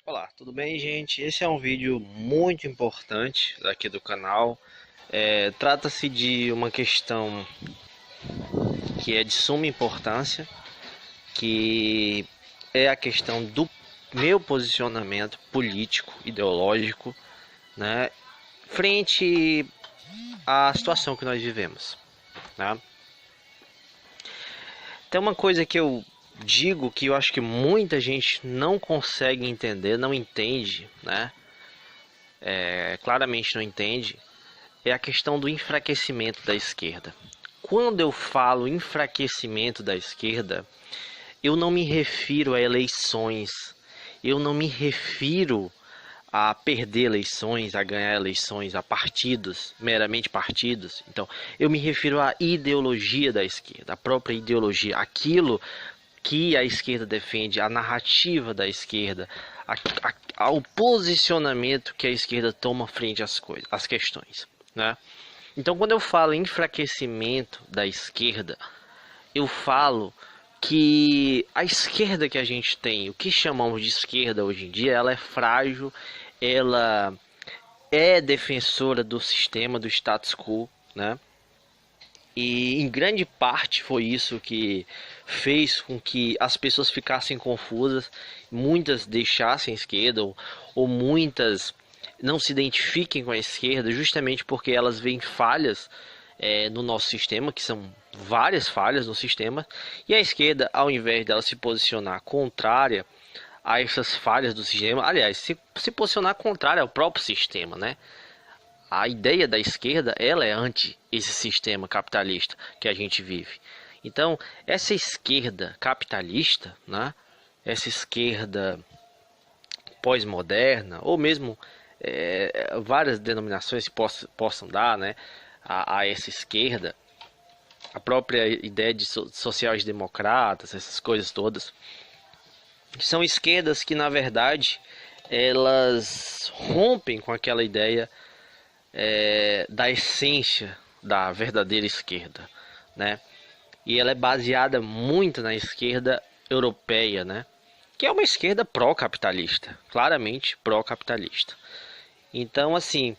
Olá, tudo bem, gente? Esse é um vídeo muito importante aqui do canal. Trata-se de uma questão que é de suma importância, que é a questão do meu posicionamento político, ideológico, né, frente à situação que nós vivemos, né? Tem uma coisa que eu digo que eu acho que muita gente não consegue entender, não entende, né? Claramente não entende, é a questão do enfraquecimento da esquerda. Quando eu falo enfraquecimento da esquerda, eu não me refiro a eleições, eu não me refiro a perder eleições, a ganhar eleições, a partidos, meramente partidos. Então, eu me refiro à ideologia da esquerda, a própria ideologia, aquilo que a esquerda defende, a narrativa da esquerda, ao posicionamento que a esquerda toma frente às coisas, às questões, né? Então, quando eu falo enfraquecimento da esquerda, eu falo que a esquerda que a gente tem, o que chamamos de esquerda hoje em dia, ela é frágil, ela é defensora do sistema, do status quo, né? E em grande parte foi isso que fez com que as pessoas ficassem confusas, muitas deixassem a esquerda ou muitas não se identifiquem com a esquerda, justamente porque elas veem falhas no nosso sistema, que são várias falhas no sistema, e a esquerda, ao invés dela se posicionar contrária a essas falhas do sistema, aliás, se posicionar contrária ao próprio sistema, né? A ideia da esquerda, ela é anti esse sistema capitalista que a gente vive. Então, essa esquerda capitalista, né? Essa esquerda pós-moderna, ou mesmo várias denominações que possam dar, né, a essa esquerda, a própria ideia de sociais-democratas, essas coisas todas, são esquerdas que, na verdade, elas rompem com aquela ideia da essência da verdadeira esquerda, né? E ela é baseada muito na esquerda europeia, né? Que é uma esquerda pró-capitalista, claramente pró-capitalista. Então, assim,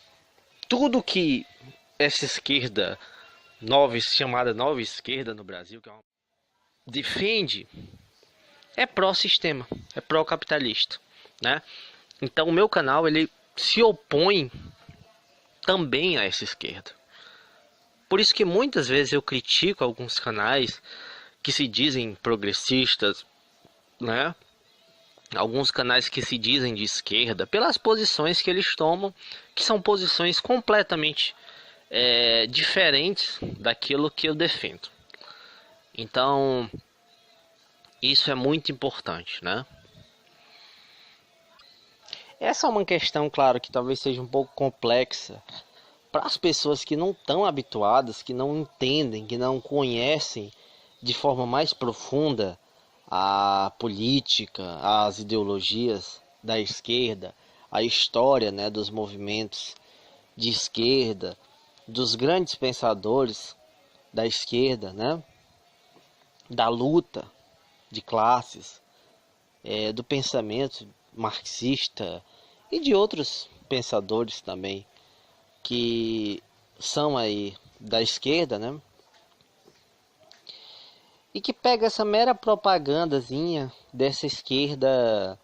tudo que essa esquerda nova, chamada nova esquerda no Brasil, que defende, é pró-sistema, é pró-capitalista, né? Então, o meu canal ele se opõe também a essa esquerda. Por isso que muitas vezes eu critico alguns canais que se dizem progressistas, né? Alguns canais que se dizem de esquerda, pelas posições que eles tomam, que são posições completamente diferentes daquilo que eu defendo. Então, isso é muito importante, né? Essa é uma questão, claro, que talvez seja um pouco complexa para as pessoas que não estão habituadas, que não entendem, que não conhecem de forma mais profunda a política, as ideologias da esquerda, a história, né, dos movimentos de esquerda, dos grandes pensadores da esquerda, né, da luta de classes, do pensamento marxista e de outros pensadores também que são aí da esquerda, né? E que pega essa mera propagandazinha dessa esquerda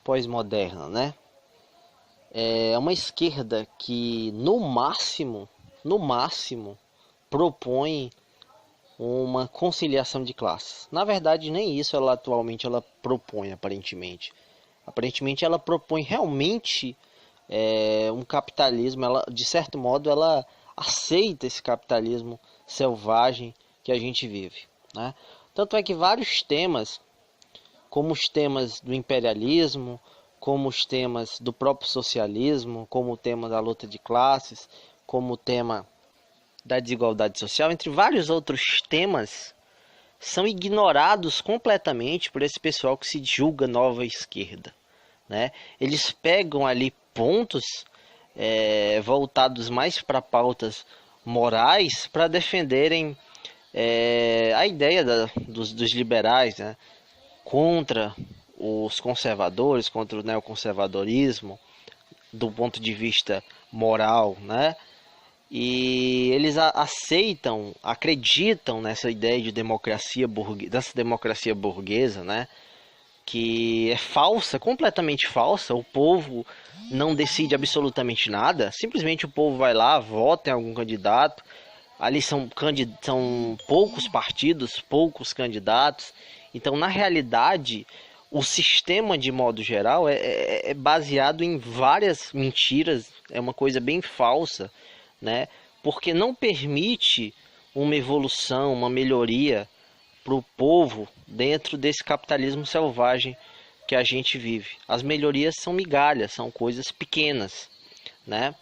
pós-moderna, né? É uma esquerda que no máximo, propõe uma conciliação de classes. Na verdade, nem isso ela atualmente ela propõe, aparentemente. Aparentemente ela propõe realmente um capitalismo, ela, de certo modo, ela aceita esse capitalismo selvagem que a gente vive, né? Tanto é que vários temas, como os temas do imperialismo, como os temas do próprio socialismo, como o tema da luta de classes, como o tema da desigualdade social, entre vários outros temas, são ignorados completamente por esse pessoal que se julga nova esquerda, né? Eles pegam ali pontos voltados mais para pautas morais para defenderem a ideia dos liberais, né, contra os conservadores, contra o neoconservadorismo, do ponto de vista moral, né? E eles aceitam, acreditam nessa ideia de democracia burguesa, dessa democracia burguesa, né? Que é falsa, completamente falsa. O povo não decide absolutamente nada. Simplesmente o povo vai lá, vota em algum candidato. Ali são poucos partidos, poucos candidatos. Então, na realidade, o sistema, de modo geral, é baseado em várias mentiras. É uma coisa bem falsa, né? Porque não permite uma evolução, uma melhoria para o povo dentro desse capitalismo selvagem que a gente vive. As melhorias são migalhas, são coisas pequenas, né?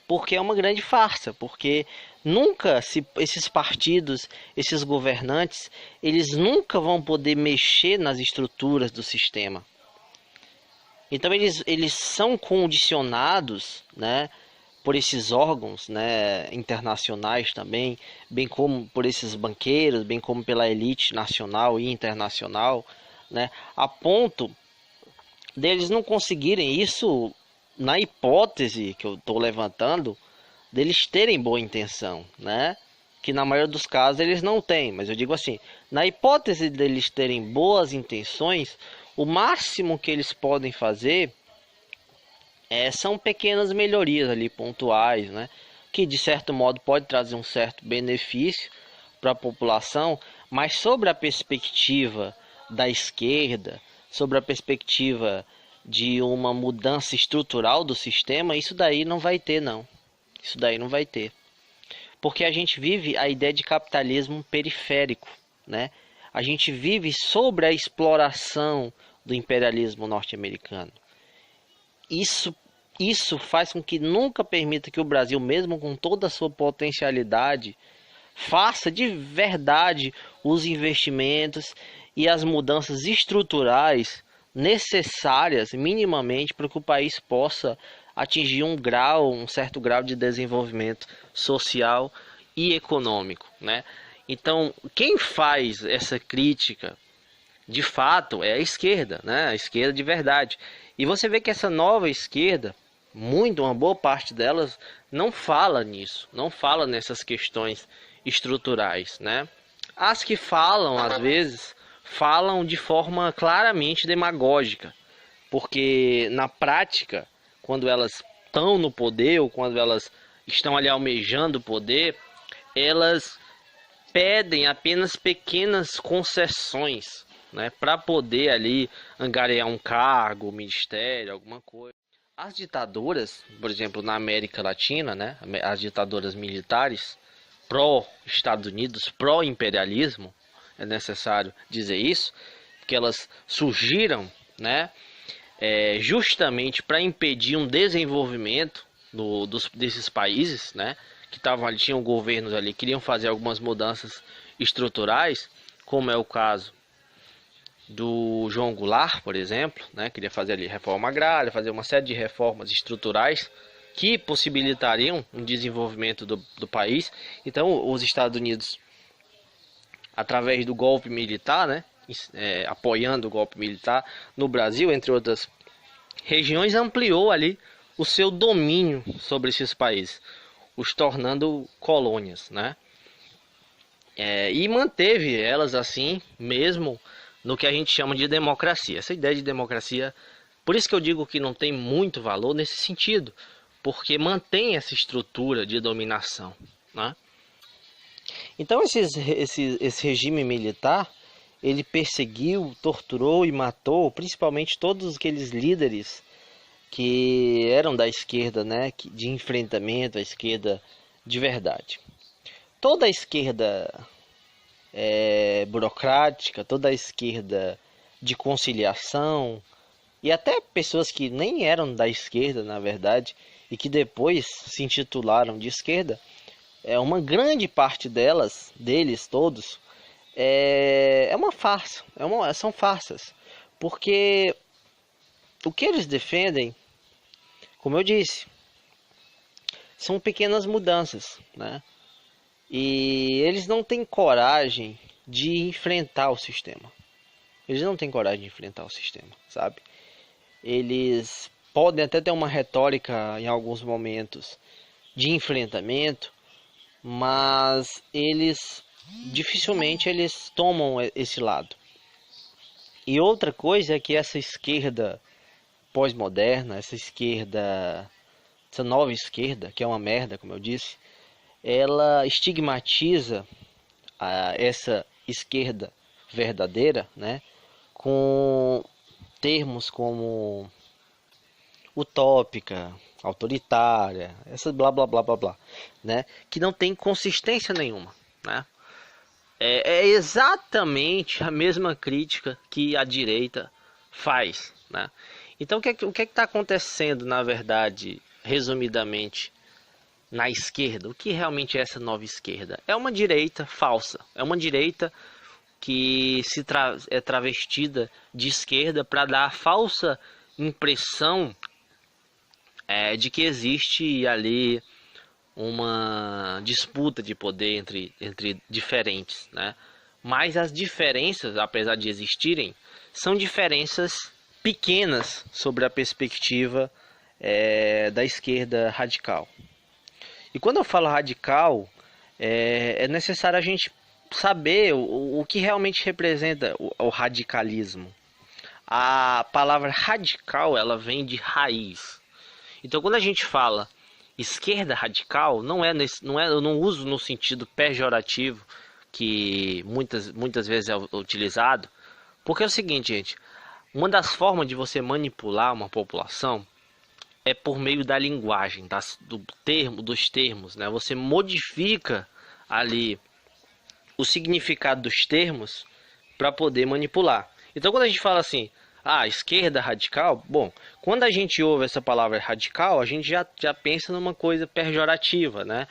Porque é uma grande farsa, porque nunca esses partidos, esses governantes, eles nunca vão poder mexer nas estruturas do sistema. Então eles são condicionados, né, por esses órgãos, né, internacionais também, bem como por esses banqueiros, bem como pela elite nacional e internacional, né, a ponto deles não conseguirem isso, na hipótese que eu estou levantando, deles terem boa intenção, né? Que na maioria dos casos eles não têm, mas eu digo assim, na hipótese deles terem boas intenções, o máximo que eles podem fazer são pequenas melhorias ali pontuais, né? Que de certo modo pode trazer um certo benefício para a população, mas sobre a perspectiva da esquerda, sobre a perspectiva de uma mudança estrutural do sistema, isso daí não vai ter, não. Isso daí não vai ter. Porque a gente vive a ideia de capitalismo periférico, né? A gente vive sobre a exploração do imperialismo norte-americano. Isso faz com que nunca permita que o Brasil, mesmo com toda a sua potencialidade, faça de verdade os investimentos e as mudanças estruturais necessárias minimamente para que o país possa atingir um certo grau de desenvolvimento social e econômico, né? Então, quem faz essa crítica, de fato, é a esquerda, né? A esquerda de verdade. E você vê que essa nova esquerda, uma boa parte delas não fala nisso, não fala nessas questões estruturais, né? As que falam, às vezes, falam de forma claramente demagógica, porque na prática, quando elas estão no poder ou quando elas estão ali almejando o poder, elas pedem apenas pequenas concessões, né, para poder ali angariar um cargo, um ministério, alguma coisa. As ditaduras, por exemplo, na América Latina, né, as ditaduras militares pró-Estados Unidos, pró-imperialismo, é necessário dizer isso, porque elas surgiram, né, justamente para impedir um desenvolvimento desses países, né, que estavam ali, tinham governos ali, queriam fazer algumas mudanças estruturais, como é o caso do João Goulart, por exemplo, né, queria fazer ali reforma agrária, fazer uma série de reformas estruturais que possibilitariam um desenvolvimento do país. Então, os Estados Unidos, através do golpe militar, né, apoiando o golpe militar no Brasil, entre outras regiões, ampliou ali o seu domínio sobre esses países, os tornando colônias, né? E manteve elas assim, mesmo no que a gente chama de democracia. Essa ideia de democracia, por isso que eu digo que não tem muito valor nesse sentido, porque mantém essa estrutura de dominação, né? Então esse regime militar, ele perseguiu, torturou e matou principalmente todos aqueles líderes que eram da esquerda, né, de enfrentamento à esquerda de verdade. Toda a esquerda burocrática, toda a esquerda de conciliação, e até pessoas que nem eram da esquerda, na verdade, e que depois se intitularam de esquerda, uma grande parte deles todos, é uma farsa, são farsas, porque o que eles defendem, como eu disse, são pequenas mudanças, né? E eles não têm coragem de enfrentar o sistema. Eles não têm coragem de enfrentar o sistema, sabe? Eles podem até ter uma retórica em alguns momentos de enfrentamento, mas eles dificilmente eles tomam esse lado. E outra coisa é que essa esquerda pós-moderna, essa nova esquerda, que é uma merda, como eu disse, ela estigmatiza essa esquerda verdadeira, né, com termos como utópica, autoritária, essa blá blá blá blá blá, né, que não tem consistência nenhuma, né? É exatamente a mesma crítica que a direita faz, né? Então o que está acontecendo, na verdade, resumidamente, na esquerda? O que realmente é essa nova esquerda? É uma direita falsa, é uma direita que é travestida de esquerda para dar a falsa impressão de que existe ali uma disputa de poder entre diferentes, né? Mas as diferenças, apesar de existirem, são diferenças pequenas sobre a perspectiva da esquerda radical. E quando eu falo radical, é necessário a gente saber o que realmente representa o radicalismo. A palavra radical, ela vem de raiz. Então, quando a gente fala esquerda radical, eu não uso no sentido pejorativo que muitas vezes é utilizado, porque é o seguinte, gente, uma das formas de você manipular uma população é por meio da linguagem, dos termos, né? Você modifica ali o significado dos termos para poder manipular. Então, quando a gente fala assim, esquerda radical, bom, quando a gente ouve essa palavra radical, a gente já pensa numa coisa pejorativa, né?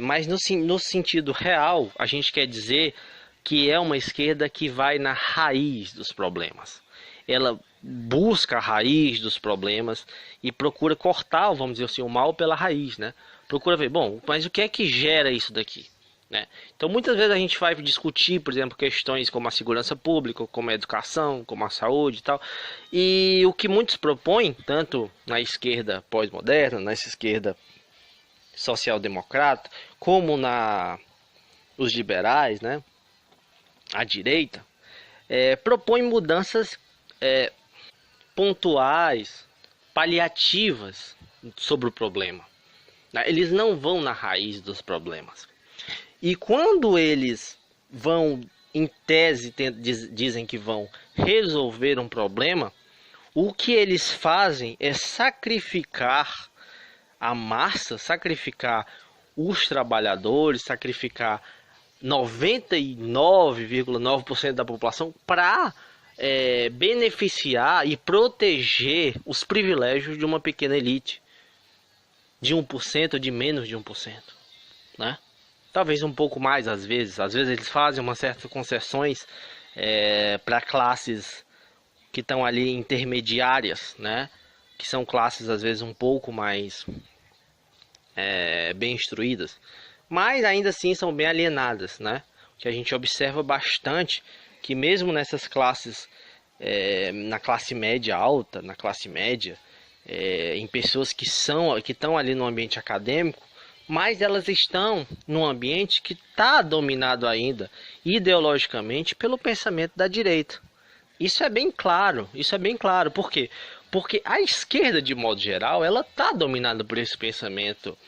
Mas no sentido real, a gente quer dizer que é uma esquerda que vai na raiz dos problemas. Ela busca a raiz dos problemas e procura cortar, vamos dizer assim, o mal pela raiz, né? Procura ver, bom, mas o que é que gera isso daqui? Né? Então muitas vezes a gente vai discutir, por exemplo, questões como a segurança pública, como a educação, como a saúde e tal. E o que muitos propõem, tanto na esquerda pós-moderna, nessa esquerda social-democrata, como os liberais, né? A direita, propõe mudanças pontuais, paliativas sobre o problema. Né? Eles não vão na raiz dos problemas. E quando eles vão, em tese, dizem que vão resolver um problema, o que eles fazem é sacrificar a massa, sacrificar os trabalhadores, sacrificar 99,9% da população para beneficiar e proteger os privilégios de uma pequena elite, de 1% ou de menos de 1%, né? Talvez um pouco mais às vezes eles fazem umas certas concessões para classes que estão ali intermediárias, né? Que são classes às vezes um pouco mais bem instruídas, mas ainda assim são bem alienadas, né? Que a gente observa bastante que mesmo nessas classes, na classe média alta, na classe média, em pessoas que estão ali no ambiente acadêmico, mas elas estão num ambiente que está dominado ainda ideologicamente pelo pensamento da direita. Isso é bem claro, Por quê? Porque a esquerda, de modo geral, ela está dominada por esse pensamento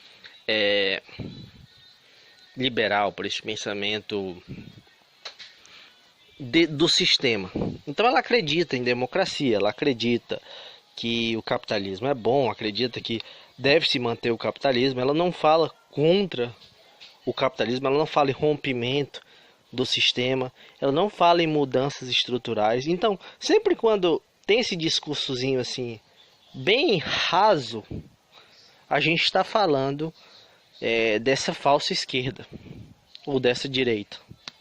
liberal, por esse pensamento do sistema. Então ela acredita em democracia, ela acredita que o capitalismo é bom, acredita que deve-se manter o capitalismo, ela não fala contra o capitalismo, ela não fala em rompimento do sistema, ela não fala em mudanças estruturais. Então, sempre quando tem esse discursozinho assim, bem raso, a gente está falando dessa falsa esquerda, ou dessa direita,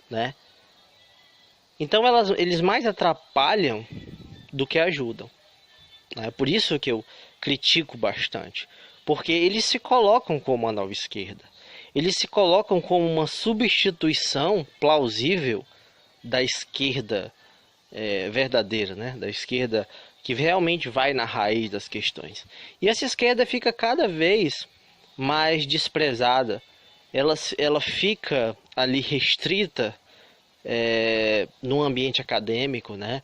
né? Então eles mais atrapalham do que ajudam. É por isso que eu critico bastante, porque eles se colocam como a nova esquerda, eles se colocam como uma substituição plausível da esquerda verdadeira, né? Da esquerda que realmente vai na raiz das questões. E essa esquerda fica cada vez mais desprezada. Ela fica ali restrita no ambiente acadêmico, né?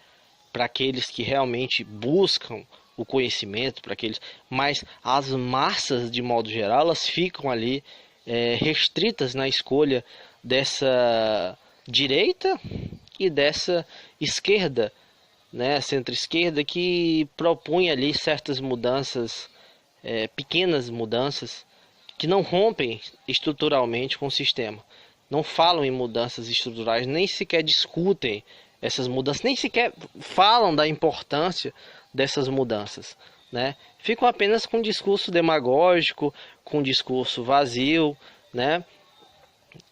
Para aqueles que realmente buscam o conhecimento, para aqueles, mas as massas de modo geral elas ficam ali restritas na escolha dessa direita e dessa esquerda, né, centro-esquerda, que propõe ali certas mudanças, pequenas mudanças que não rompem estruturalmente com o sistema, não falam em mudanças estruturais, nem sequer discutem essas mudanças, nem sequer falam da importância dessas mudanças, né? Ficam apenas com discurso demagógico, com discurso vazio, né?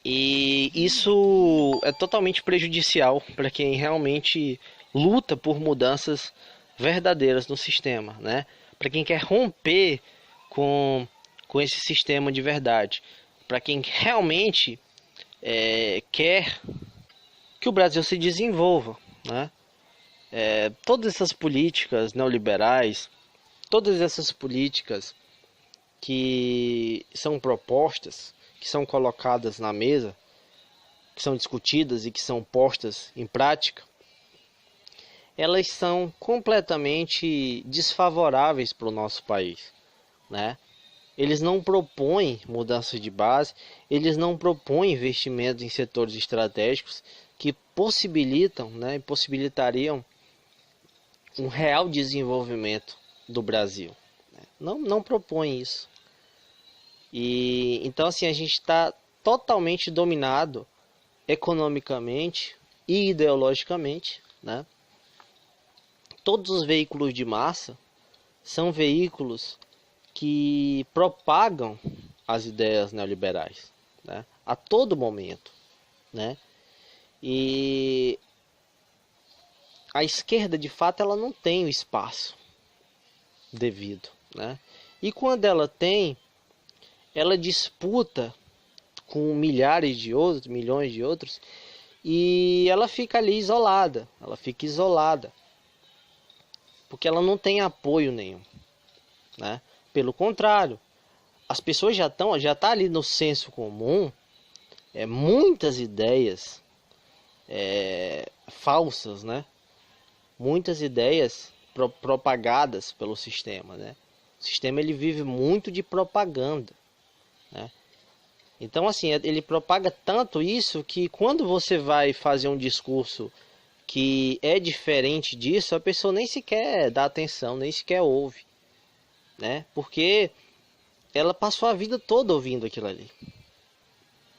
E isso é totalmente prejudicial para quem realmente luta por mudanças verdadeiras no sistema, né? Para quem quer romper com esse sistema de verdade, para quem realmente quer que o Brasil se desenvolva, né? Todas essas políticas neoliberais, todas essas políticas que são propostas, que são colocadas na mesa, que são discutidas e que são postas em prática, elas são completamente desfavoráveis para o nosso país, né? Eles não propõem mudanças de base, eles não propõem investimentos em setores estratégicos que possibilitam, né, e possibilitariam um real desenvolvimento do Brasil. Não propõe isso. E então assim a gente está totalmente dominado economicamente e ideologicamente, né? Todos os veículos de massa são veículos que propagam as ideias neoliberais, né? A todo momento, né? E a esquerda de fato ela não tem o espaço devido, né? E quando ela tem, ela disputa com milhares de outros, milhões de outros, e ela fica ali isolada, ela fica isolada, porque ela não tem apoio nenhum, né? Pelo contrário, as pessoas já tá ali no senso comum, muitas ideias falsas, né? Muitas ideias propagadas pelo sistema, né? O sistema ele vive muito de propaganda, né? Então assim, ele propaga tanto isso que quando você vai fazer um discurso que é diferente disso, a pessoa nem sequer dá atenção, nem sequer ouve, né? Porque ela passou a vida toda ouvindo aquilo ali.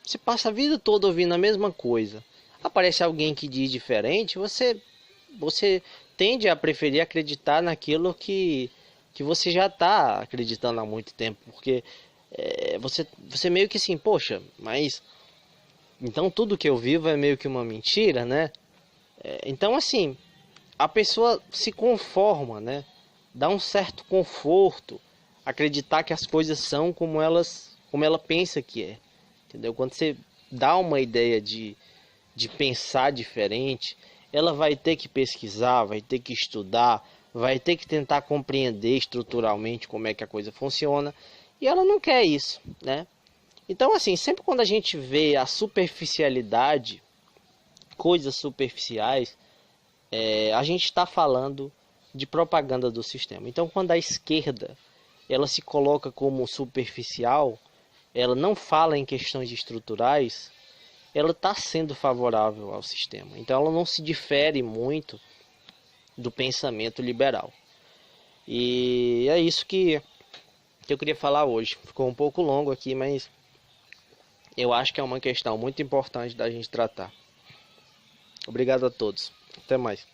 Você passa a vida toda ouvindo a mesma coisa. Aparece alguém que diz diferente, você tende a preferir acreditar naquilo que você já está acreditando há muito tempo, porque você meio que assim, poxa, mas então tudo que eu vivo é meio que uma mentira, né? Então assim, a pessoa se conforma, né? Dá um certo conforto acreditar que as coisas são como ela pensa que é, entendeu? Quando você dá uma ideia de pensar diferente, ela vai ter que pesquisar, vai ter que estudar, vai ter que tentar compreender estruturalmente como é que a coisa funciona, e ela não quer isso, né? Então assim, sempre quando a gente vê a superficialidade, coisas superficiais, a gente está falando de propaganda do sistema. Então quando a esquerda ela se coloca como superficial, ela não fala em questões estruturais, ela está sendo favorável ao sistema. Então ela não se difere muito do pensamento liberal. E é isso que eu queria falar hoje. Ficou um pouco longo aqui, mas eu acho que é uma questão muito importante da gente tratar. Obrigado a todos. Até mais.